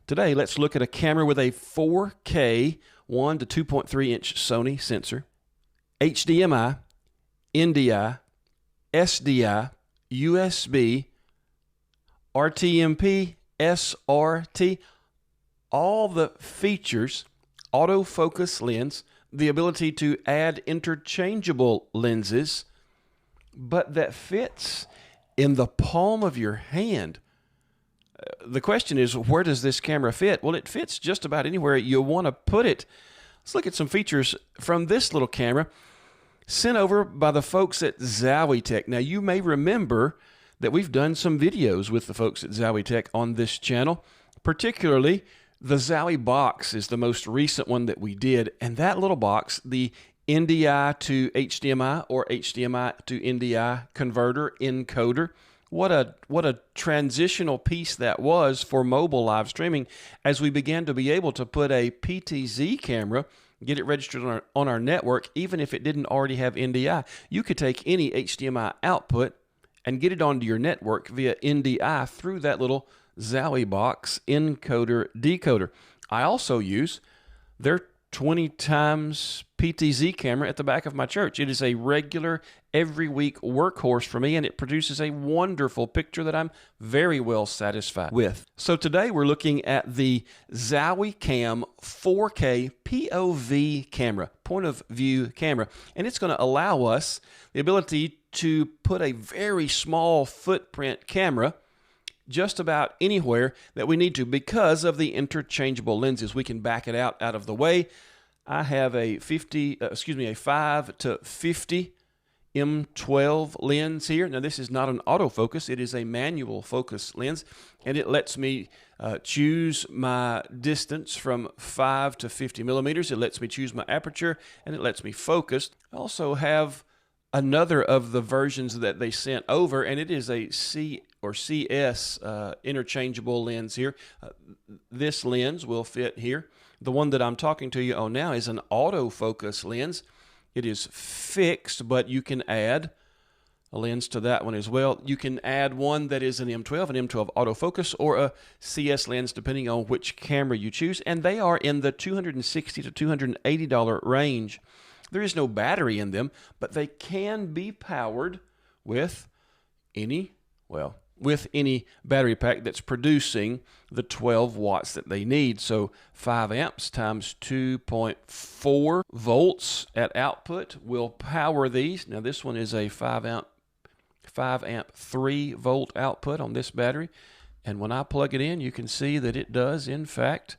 Today, let's look at a camera with a 4K 1 to 2.3 inch Sony sensor, HDMI, NDI, SDI, USB, RTMP, SRT, all the features, autofocus lens, the ability to add interchangeable lenses, but that fits in the palm of your hand. The question is, where does this camera fit? Well, it fits just about anywhere you want to put it. Let's look at some features from this little camera sent over by the folks at ZowieTek. Now, you may remember that we've done some videos with the folks at ZowieTek on this channel, particularly the Zowie box is the most recent one that we did. And that little box, the NDI to HDMI or HDMI to NDI converter encoder, what a transitional piece that was for mobile live streaming as we began to be able to put a PTZ camera, get it registered on our network, even if it didn't already have NDI. You could take any HDMI output and get it onto your network via NDI through that little Zowie box encoder decoder. I also use their 20 times PTZ camera at the back of my church. It is a regular, every week workhorse for me, and it produces a wonderful picture that I'm very well satisfied with. So today we're looking at the ZowieCAM 4K POV camera, point of view camera, and it's going to allow us the ability to put a very small footprint camera just about anywhere that we need to because of the interchangeable lenses. We can back it out of the way. I have a 5 to 50 M12 lens here. Now, this is not an autofocus. It is a manual focus lens, and it lets me choose my distance from 5 to 50 millimeters. It lets me choose my aperture, and it lets me focus. I also have another of the versions that they sent over, and it is a C or CS interchangeable lens here. This lens will fit here. The one that I'm talking to you on now is an autofocus lens. It is fixed, but you can add a lens to that one as well. You can add one that is an M12 autofocus, or a CS lens, depending on which camera you choose, and they are in the $260 to $280 range. There is no battery in them, but they can be powered with any battery pack that's producing the 12 watts that they need. So 5 amps times 2.4 volts at output will power these. Now this one is a 5 amp 3 volt output on this battery. And when I plug it in, you can see that it does, in fact,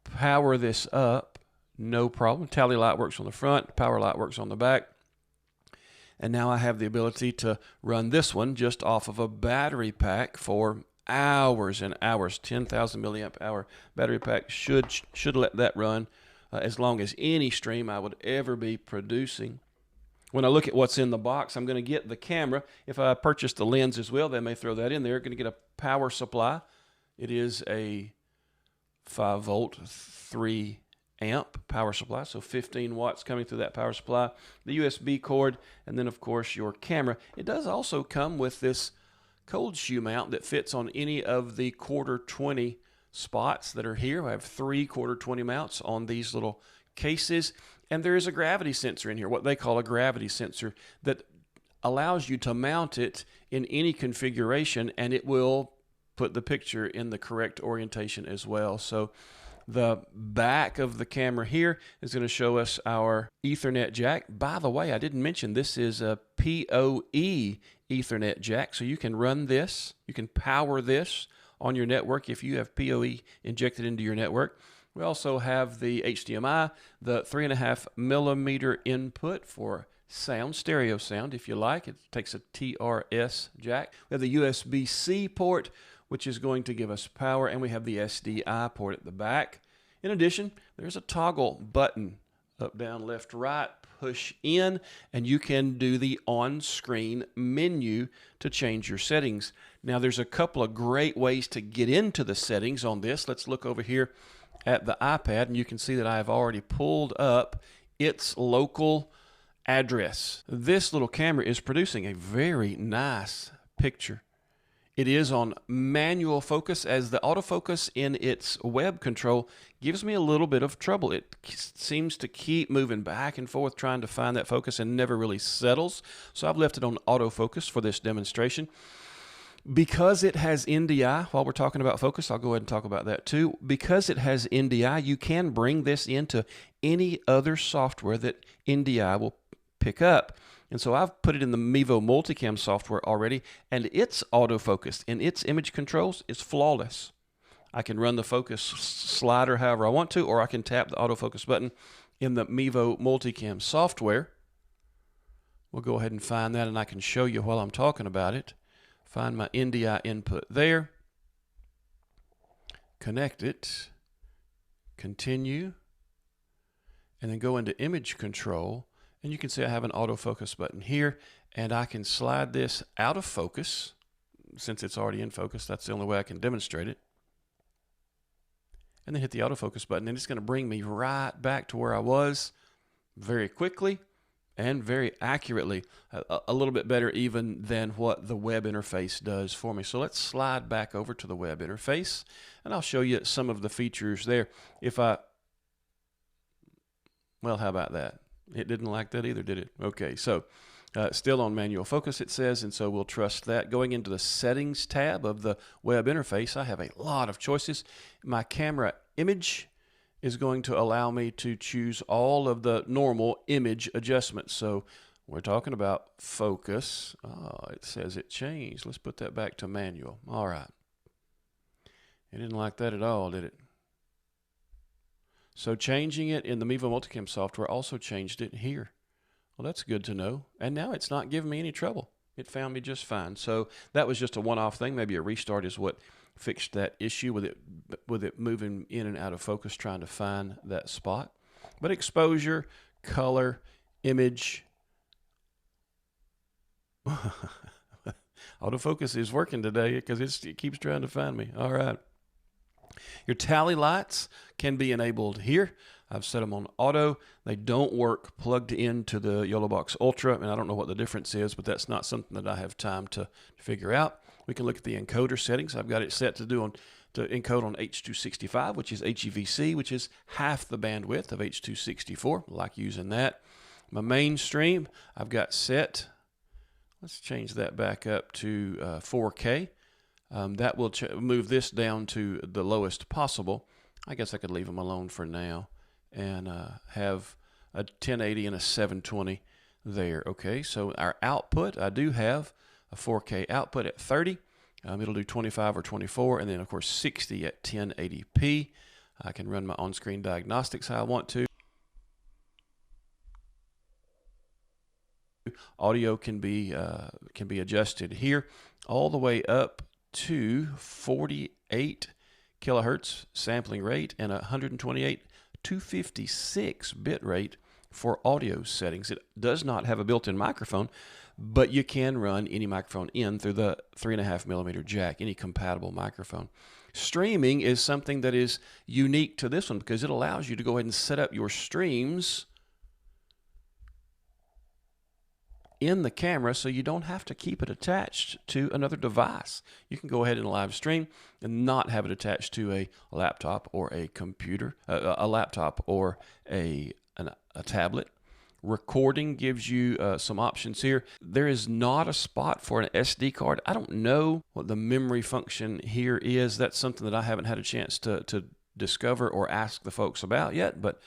power this up, no problem. Tally light works on the front, power light works on the back. And now I have the ability to run this one just off of a battery pack for hours and hours. 10,000 milliamp hour battery pack should let that run as long as any stream I would ever be producing. When I look at what's in the box, I'm going to get the camera. If I purchase the lens as well, they may throw that in there. Going to get a power supply. It is a 5 volt 3 amp power supply, so 15 watts coming through that power supply, the USB cord, and then of course your camera. It does also come with this cold shoe mount that fits on any of the quarter 20 spots that are here. I have 3 quarter 20 mounts on these little cases, and there is a gravity sensor in here, what they call a gravity sensor, that allows you to mount it in any configuration, and it will put the picture in the correct orientation as well. So the back of the camera here is going to show us our Ethernet jack. By the way, I didn't mention this is a POE Ethernet jack, so you can run this, you can power this on your network if you have POE injected into your network. We also have the HDMI, the 3.5 millimeter input for sound, stereo sound if you like. It takes a TRS jack. We have the USB-C port, which is going to give us power, and we have the SDI port at the back. In addition, there's a toggle button, up, down, left, right, push in, and you can do the on-screen menu to change your settings. Now, there's a couple of great ways to get into the settings on this. Let's look over here at the iPad, and you can see that I have already pulled up its local address. This little camera is producing a very nice picture. It is on manual focus, as the autofocus in its web control gives me a little bit of trouble. It seems to keep moving back and forth trying to find that focus and never really settles. So I've left it on autofocus for this demonstration. Because it has NDI, while we're talking about focus, I'll go ahead and talk about that too. Because it has NDI, you can bring this into any other software that NDI will pick up. And so I've put it in the Mevo Multicam software already, and it's autofocused, and its image controls is flawless. I can run the focus slider however I want to, or I can tap the autofocus button in the Mevo Multicam software. We'll go ahead and find that, and I can show you while I'm talking about it. Find my NDI input there. Connect it. Continue. And then go into image control. And you can see I have an autofocus button here, and I can slide this out of focus. Since it's already in focus, that's the only way I can demonstrate it. And then hit the autofocus button, and it's going to bring me right back to where I was very quickly and very accurately. A little bit better even than what the web interface does for me. So let's slide back over to the web interface, and I'll show you some of the features there. Well, how about that? It didn't like that either, did it? Okay, so still on manual focus, it says, and so we'll trust that. Going into the settings tab of the web interface, I have a lot of choices. My camera image is going to allow me to choose all of the normal image adjustments. So we're talking about focus. Oh, it says it changed. Let's put that back to manual. All right. It didn't like that at all, did it? So changing it in the Mevo Multicam software also changed it here. Well, that's good to know. And now it's not giving me any trouble. It found me just fine. So that was just a one-off thing. Maybe a restart is what fixed that issue with it moving in and out of focus, trying to find that spot. But exposure, color, image. Autofocus is working today because it keeps trying to find me. All right. Your tally lights can be enabled here. I've set them on auto. They don't work plugged into the YOLObox Ultra, and I don't know what the difference is, but that's not something that I have time to figure out. We can look at the encoder settings. I've got it set to encode on H.265, which is HEVC, which is half the bandwidth of H.264. I like using that. My mainstream, I've got set. Let's change that back up to 4K. That will move this down to the lowest possible. I guess I could leave them alone for now and have a 1080 and a 720 there. Okay, so our output, I do have a 4K output at 30. It'll do 25 or 24, and then of course 60 at 1080p. I can run my on-screen diagnostics how I want to. Audio can be adjusted here all the way up to 48 kilohertz sampling rate and 128 256 bit rate for audio settings. It does not have a built-in microphone, but you can run any microphone in through the 3.5mm jack, any compatible microphone. Streaming is something that is unique to this one because it allows you to go ahead and set up your streams in the camera so you don't have to keep it attached to another device. You can go ahead and live stream and not have it attached to a laptop or a computer, a laptop or a tablet. Recording gives you some options here. There is not a spot for an SD card. I don't know what the memory function here is. That's something that I haven't had a chance to discover or ask the folks about yet, but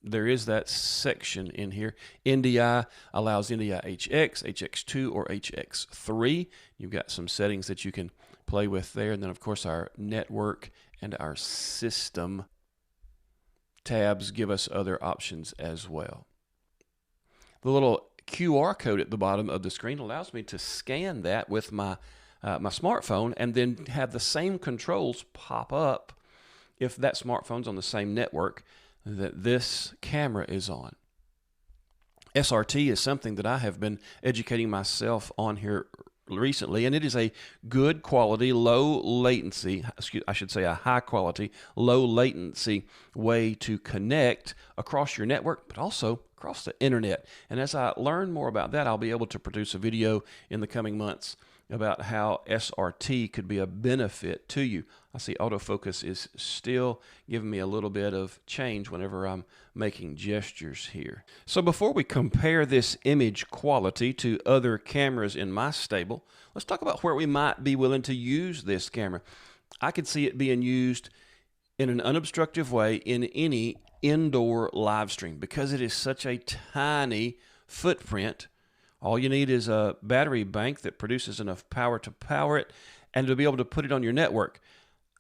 there is that section in here. NDI allows NDI HX, HX2, or HX3. You've got some settings that you can play with there. And then, of course, our network and our system tabs give us other options as well. The little QR code at the bottom of the screen allows me to scan that with my smartphone and then have the same controls pop up if that smartphone's on the same network that this camera is on. SRT is something that I have been educating myself on here recently, and it is a good quality, low latency, I should say a high quality, low latency way to connect across your network, but also across the internet. And as I learn more about that, I'll be able to produce a video in the coming months about how SRT could be a benefit to you. I see autofocus is still giving me a little bit of change whenever I'm making gestures here. So before we compare this image quality to other cameras in my stable, let's talk about where we might be willing to use this camera. I could see it being used in an unobstructive way in any indoor live stream because it is such a tiny footprint. All you need is a battery bank that produces enough power to power it and to be able to put it on your network.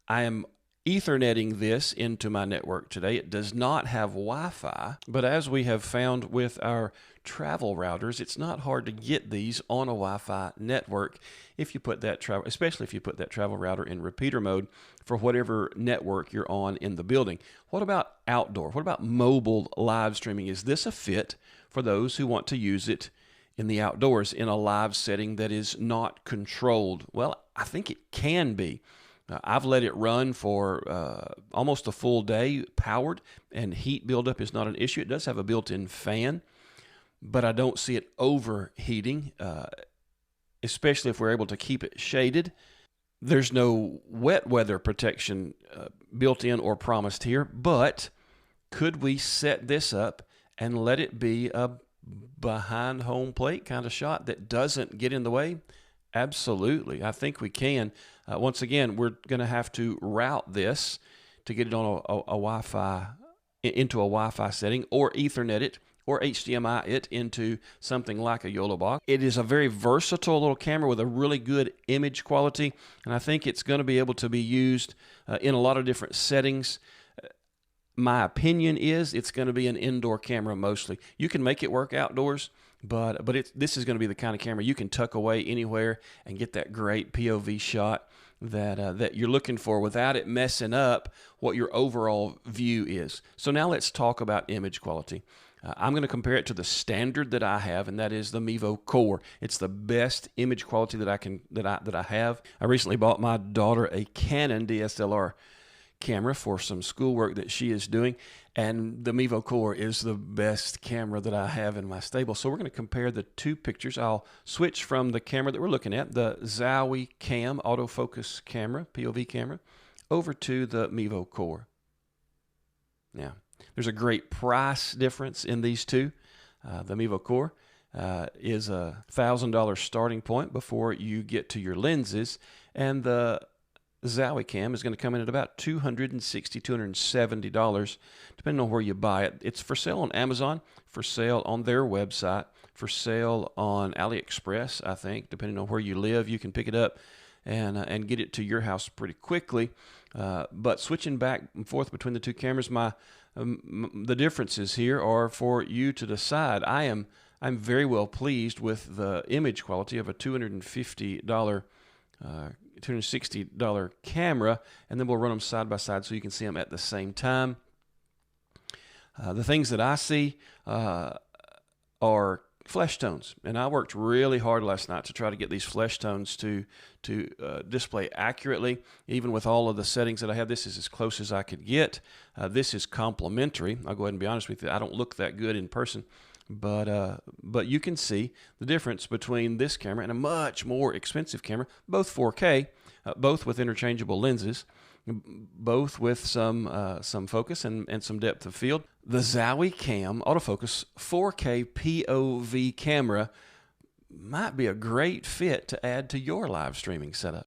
I am Etherneting this into my network today. It does not have Wi-Fi, but as we have found with our travel routers, it's not hard to get these on a Wi-Fi network if you put that especially if you put that travel router in repeater mode for whatever network you're on in the building. What about outdoor? What about mobile live streaming? Is this a fit for those who want to use it in the outdoors in a live setting that is not controlled? Well, I think it can be. I've let it run for almost a full day powered, and heat buildup is not an issue. It does have a built-in fan, but I don't see it overheating, especially if we're able to keep it shaded. There's no wet weather protection built in or promised here, but could we set this up and let it be a behind home plate kind of shot that doesn't get in the way? Absolutely. I think we can. Once again, we're going to have to route this to get it on a Wi-Fi, into a Wi-Fi setting, or Ethernet it, or HDMI it into something like a YOLO box. It is a very versatile little camera with a really good image quality, and I think it's going to be able to be used in a lot of different settings. My opinion is it's going to be an indoor camera mostly. You can make it work outdoors, but this is going to be the kind of camera you can tuck away anywhere and get that great POV shot that you're looking for without it messing up what your overall view is. So now let's talk about image quality. I'm going to compare it to the standard that I have, and that is the Mevo Core. It's the best image quality that I have. I recently bought my daughter a Canon DSLR camera for some schoolwork that she is doing, and the Mevo Core is the best camera that I have in my stable. So we're going to compare the two pictures. I'll switch from the camera that we're looking at, the ZowieCAM autofocus camera, POV camera, over to the Mevo Core. Now, there's a great price difference in these two. The Mevo Core is a $1,000 starting point before you get to your lenses, and the ZowieCAM is going to come in at about $260, $270, depending on where you buy it. It's for sale on Amazon, for sale on their website, for sale on AliExpress, I think. Depending on where you live, you can pick it up and get it to your house pretty quickly. But switching back and forth between the two cameras, the differences here are for you to decide. I'm very well pleased with the image quality of a $260 camera, and then we'll run them side by side so you can see them at the same time. The things that I see are flesh tones, and I worked really hard last night to try to get these flesh tones to display accurately. Even with all of the settings that I have, this is as close as I could get. This is complimentary. I'll go ahead and be honest with you. I don't look that good in person, but you can see the difference between this camera and a much more expensive camera, both 4K, both with interchangeable lenses, both with some focus and some depth of field. The ZowieCAM autofocus 4K POV camera might be a great fit to add to your live streaming setup.